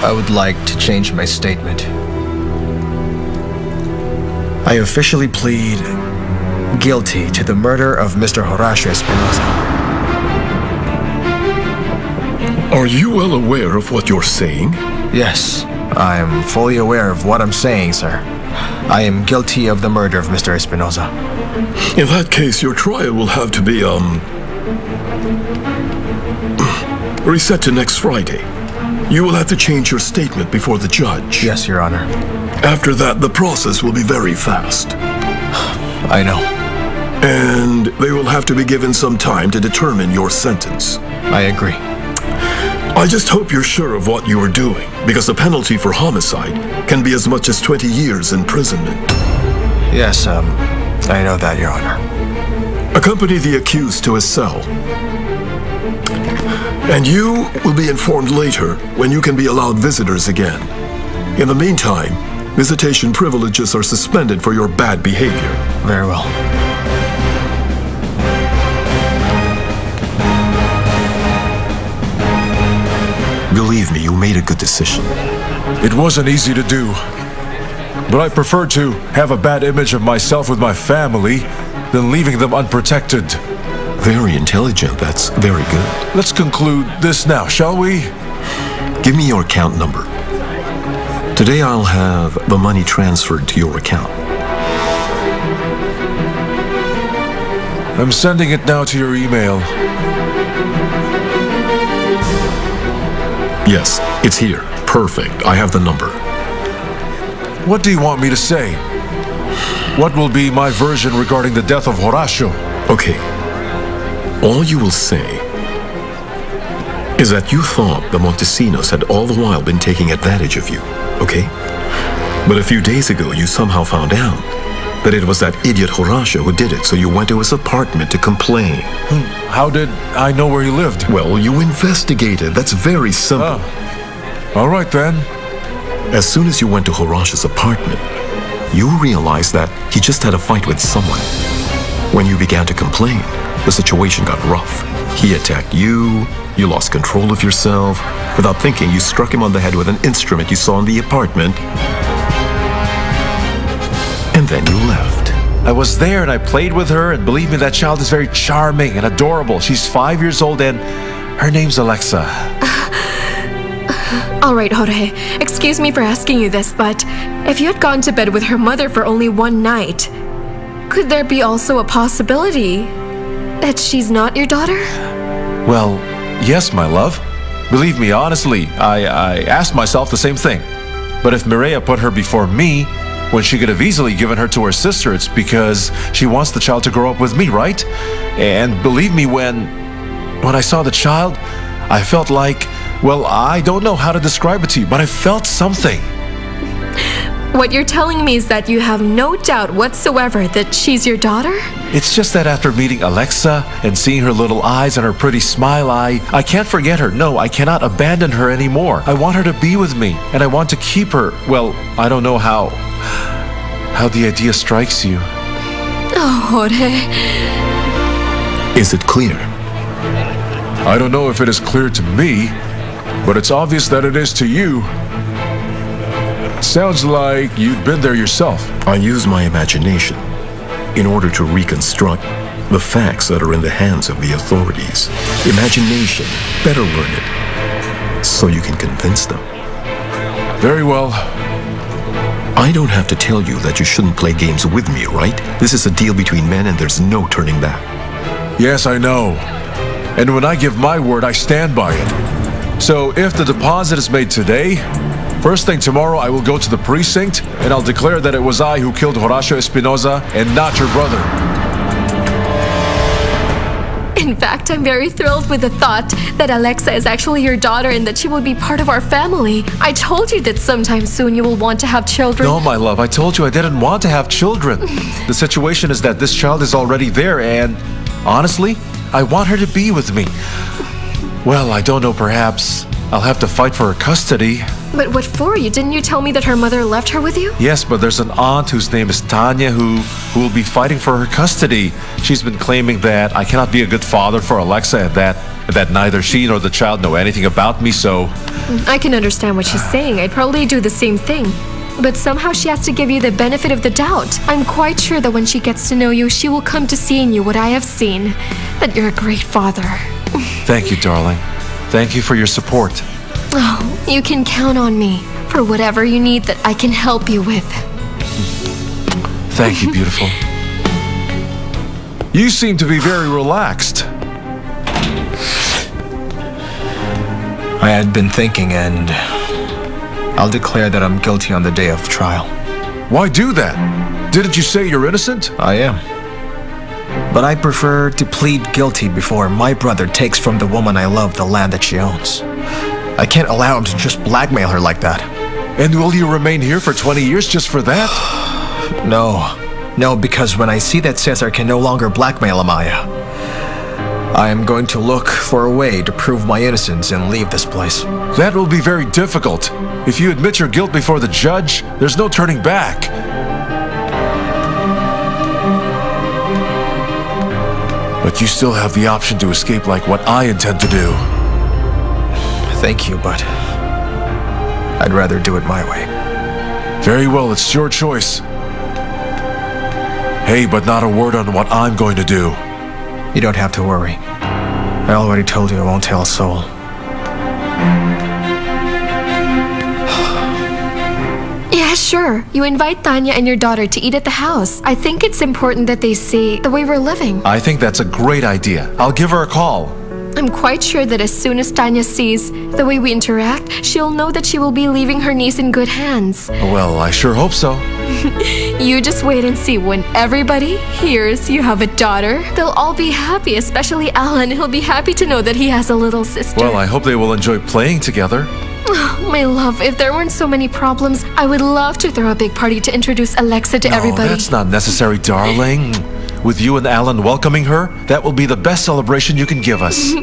I would like to change my statement. I officially plead guilty to the murder of Mr. Horacio Espinosa. Are you well aware of what you're saying? Yes, I am fully aware of what I'm saying, sir. I am guilty of the murder of Mr. Espinosa. In that case, your trial will have to be, reset to next Friday. You will have to change your statement before the judge. Yes, Your Honor. After that, the process will be very fast. I know. And they will have to be given some time to determine your sentence. I agree. I just hope you're sure of what you are doing, because the penalty for homicide can be as much as 20 years imprisonment. Yes, I know that, Your Honor. Accompany the accused to his cell. And you will be informed later when you can be allowed visitors again. In the meantime, visitation privileges are suspended for your bad behavior. Very well. Believe me, you made a good decision. It wasn't easy to do. But I prefer to have a bad image of myself with my family than leaving them unprotected. Very intelligent. That's very good. Let's conclude this now, shall we? Give me your account number. Today I'll have the money transferred to your account. I'm sending it now to your email. Yes, it's here. Perfect. I have the number. What do you want me to say? What will be my version regarding the death of Horacio? Okay. All you will say is that you thought the Montesinos had all the while been taking advantage of you, okay? But a few days ago, you somehow found out that it was that idiot Horacio who did it, so you went to his apartment to complain. How did I know where he lived? Well, you investigated. That's very simple. All right, then. As soon as you went to Horacio's apartment, you realized that he just had a fight with someone. When you began to complain, the situation got rough. He attacked you, you lost control of yourself. Without thinking, you struck him on the head with an instrument you saw in the apartment. And then you left. I was there and I played with her, and believe me, that child is very charming and adorable. She's 5 years old and her name's Alexa. All right, Jorge. Excuse me for asking you this, but if you had gone to bed with her mother for only one night, could there be also a possibility that she's not your daughter? Well, yes, my love. Believe me, honestly, I asked myself the same thing. But if Mireya put her before me, when she could have easily given her to her sister, it's because she wants the child to grow up with me, right? And believe me, when I saw the child, I felt like, well, I don't know how to describe it to you, but I felt something. What you're telling me is that you have no doubt whatsoever that she's your daughter? It's just that after meeting Alexa and seeing her little eyes and her pretty smile, I can't forget her. No, I cannot abandon her anymore. I want her to be with me, and I want to keep her. Well, I don't know how the idea strikes you. Oh, Jorge. Is it clear? I don't know if it is clear to me, but it's obvious that it is to you. Sounds like you'd been there yourself. I use my imagination in order to reconstruct the facts that are in the hands of the authorities. Imagination, better learn it, so you can convince them. Very well. I don't have to tell you that you shouldn't play games with me, right? This is a deal between men and there's no turning back. Yes, I know. And when I give my word, I stand by it. So if the deposit is made today, first thing tomorrow I will go to the precinct and I'll declare that it was I who killed Horacio Espinosa and not your brother. In fact, I'm very thrilled with the thought that Alexa is actually your daughter and that she will be part of our family. I told you that sometime soon you will want to have children. No, my love, I told you I didn't want to have children. The situation is that this child is already there and, honestly, I want her to be with me. Well, I don't know, perhaps I'll have to fight for her custody. But what for? Didn't you tell me that her mother left her with you? Yes, but there's an aunt whose name is Tanya who will be fighting for her custody. She's been claiming that I cannot be a good father for Alexa and that neither she nor the child know anything about me, so I can understand what she's saying. I'd probably do the same thing. But somehow she has to give you the benefit of the doubt. I'm quite sure that when she gets to know you, she will come to see in you what I have seen. That you're a great father. Thank you, darling. Thank you for your support. Oh, you can count on me for whatever you need that I can help you with. Thank you, beautiful. You seem to be very relaxed. I had been thinking, and I'll declare that I'm guilty on the day of trial. Why do that? Didn't you say you're innocent? I am. But I prefer to plead guilty before my brother takes from the woman I love the land that she owns. I can't allow him to just blackmail her like that. And will you remain here for 20 years just for that? No, because when I see that Cesar can no longer blackmail Amaya, I am going to look for a way to prove my innocence and leave this place. That will be very difficult. If you admit your guilt before the judge, there's no turning back. But you still have the option to escape like what I intend to do. Thank you, but I'd rather do it my way. Very well, it's your choice. Hey, but not a word on what I'm going to do. You don't have to worry. I already told you I won't tell a soul. Yeah, sure. You invite Tanya and your daughter to eat at the house. I think it's important that they see the way we're living. I think that's a great idea. I'll give her a call. I'm quite sure that as soon as Tanya sees the way we interact, she'll know that she will be leaving her niece in good hands. Well, I sure hope so. You just wait and see. When everybody hears you have a daughter, they'll all be happy, especially Alan. He'll be happy to know that he has a little sister. Well, I hope they will enjoy playing together. My love, if there weren't so many problems, I would love to throw a big party to introduce Alexa to everybody. That's not necessary, darling. With you and Alan welcoming her, that will be the best celebration you can give us.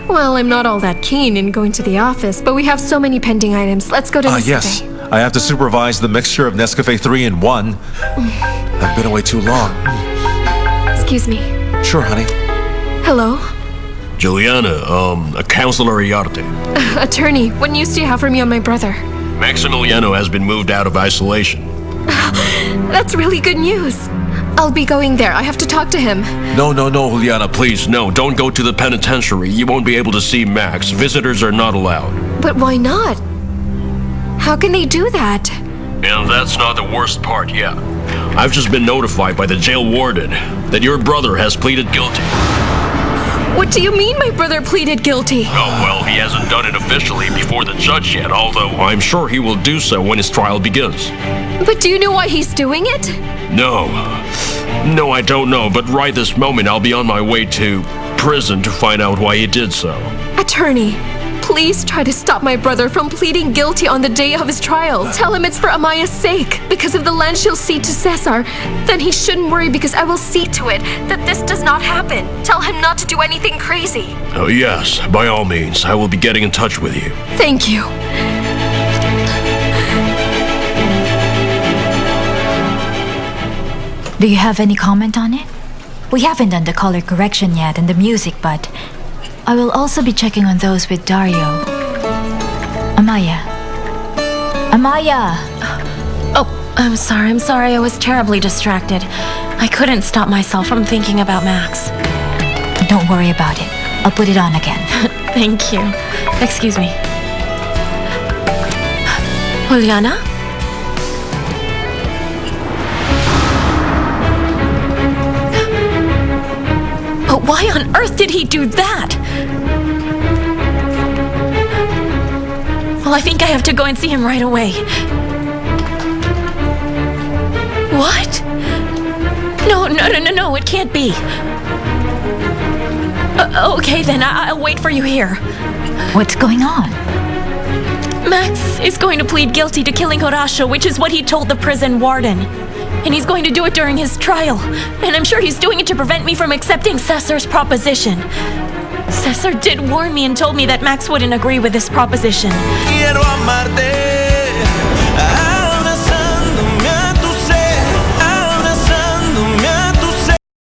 Well, I'm not all that keen in going to the office, but we have so many pending items. Let's go to Nescafe. Yes. I have to supervise the mixture of Nescafe 3 in 1. I've been away too long. Excuse me. Sure, honey. Hello? Juliana, Counselor Iarte. Attorney, what news do you have for me on my brother? Maximiliano has been moved out of isolation. That's really good news. I'll be going there. I have to talk to him. No, Juliana, please, no. Don't go to the penitentiary. You won't be able to see Max. Visitors are not allowed. But why not? How can they do that? And that's not the worst part yet. I've just been notified by the jail warden that your brother has pleaded guilty. What do you mean my brother pleaded guilty? Oh, well, he hasn't done it officially before the judge yet, although I'm sure he will do so when his trial begins. But do you know why he's doing it? No, I don't know, but right this moment I'll be on my way to prison to find out why he did so. Attorney, please try to stop my brother from pleading guilty on the day of his trial. Tell him it's for Amaya's sake. Because of the land she'll cede to Cesar, then he shouldn't worry because I will see to it that this does not happen. Tell him not to do anything crazy. Oh, yes, by all means. I will be getting in touch with you. Thank you. Do you have any comment on it? We haven't done the color correction yet and the music, but I will also be checking on those with Dario. Amaya. Oh, I'm sorry. I was terribly distracted. I couldn't stop myself from thinking about Max. Don't worry about it. I'll put it on again. Thank you. Excuse me. Juliana? But why on earth did he do that? Well, I think I have to go and see him right away. What? No, it can't be. Okay, then I'll wait for you here. What's going on? Max is going to plead guilty to killing Horacio, which is what he told the prison warden. And he's going to do it during his trial. And I'm sure he's doing it to prevent me from accepting Cesar's proposition. Cesar did warn me and told me that Max wouldn't agree with this proposition. Quiero amarte.